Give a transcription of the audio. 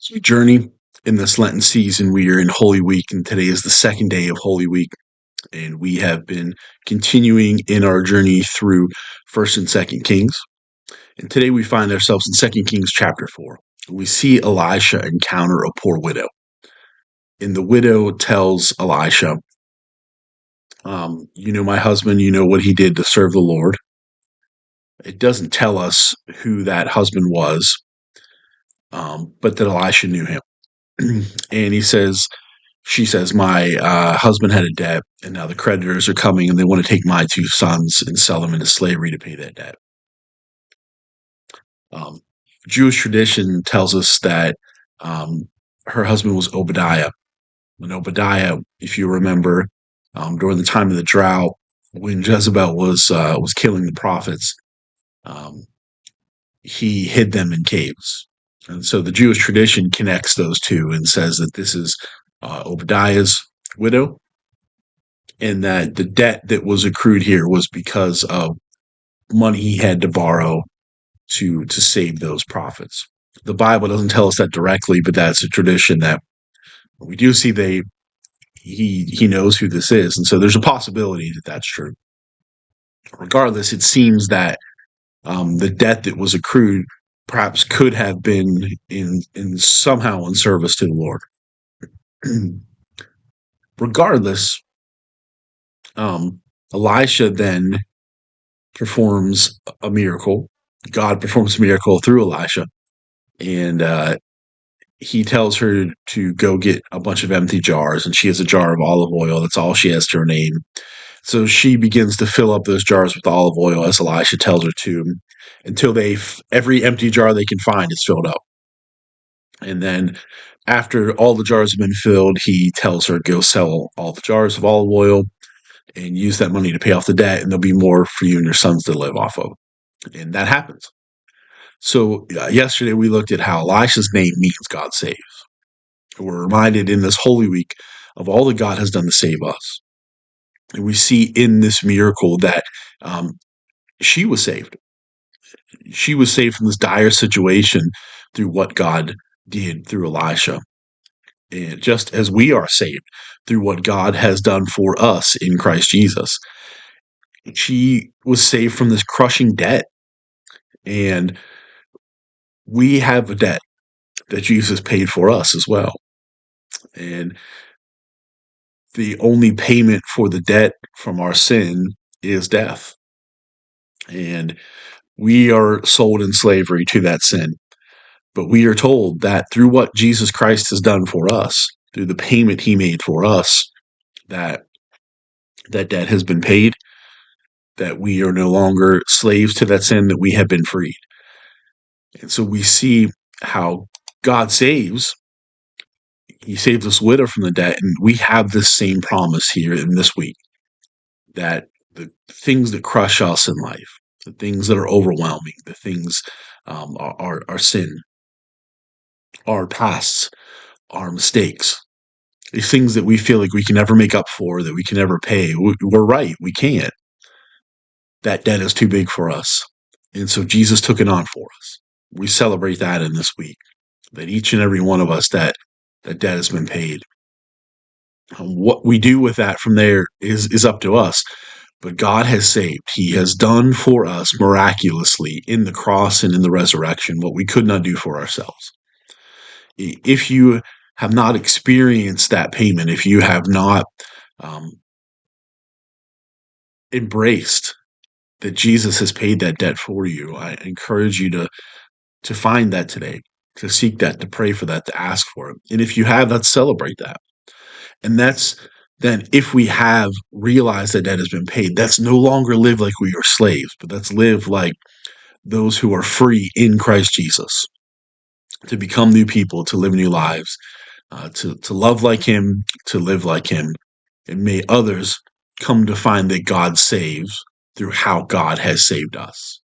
As we journey in this Lenten season, we are in Holy Week, and today is the second day of Holy Week. And we have been continuing in our journey through First and Second Kings. And today we find ourselves in Second Kings chapter 4. We see Elisha encounter a poor widow. And the widow tells Elisha, my husband, you know what he did to serve the Lord. It doesn't tell us who that husband was, but that Elisha knew him. And she says, my husband had a debt, and now the creditors are coming, and they want to take my two sons and sell them into slavery to pay that debt. Um, Jewish tradition tells us that her husband was Obadiah. And Obadiah, if you remember, during the time of the drought, when Jezebel was killing the prophets, he hid them in caves. And so the Jewish tradition connects those two and says that this is Obadiah's widow, and that the debt that was accrued here was because of money he had to borrow to save those prophets. The Bible doesn't tell us that directly, but that's a tradition that we do see. He knows who this is, and so there's a possibility that that's true. Regardless, it seems that the debt that was accrued perhaps could have been in somehow in service to the Lord. Regardless, Elisha then performs a miracle. God performs a miracle through Elisha, and he tells her to go get a bunch of empty jars, and she has a jar of olive oil. That's all she has to her name. So she begins to fill up those jars with olive oil, as Elisha tells her to, until every empty jar they can find is filled up. And then after all the jars have been filled, he tells her, go sell all the jars of olive oil and use that money to pay off the debt, and there'll be more for you and your sons to live off of. And that happens. So yesterday we looked at how Elisha's name means God saves. We're reminded in this Holy Week of all that God has done to save us. And we see in this miracle that she was saved. She was saved from this dire situation through what God did through Elisha. And just as we are saved through what God has done for us in Christ Jesus, she was saved from this crushing debt. And we have a debt that Jesus paid for us as well. And the only payment for the debt from our sin is death. And we are sold in slavery to that sin. But we are told that through what Jesus Christ has done for us, through the payment he made for us, that debt has been paid, that we are no longer slaves to that sin, that we have been freed. And so we see how God saves. He saved this widow from the debt, and we have this same promise here in this week, that the things that crush us in life, the things that are overwhelming, the things our sin, our pasts, our mistakes, these things that we feel like we can never make up for, that we can never pay. We're right, we can't. That debt is too big for us. And so Jesus took it on for us. We celebrate that in this week, that each and every one of us, that debt has been paid. What we do with that from there is up to us. But God has saved. He has done for us miraculously in the cross and in the resurrection what we could not do for ourselves. If you have not experienced that payment, if you have not embraced that Jesus has paid that debt for you, I encourage you to find that today, to seek that, to pray for that, to ask for it. And if you have, let's celebrate that. And that's then, if we have realized that debt has been paid, that's no longer live like we are slaves, but that's live like those who are free in Christ Jesus, to become new people, to live new lives, to love like him, to live like him. And may others come to find that God saves through how God has saved us.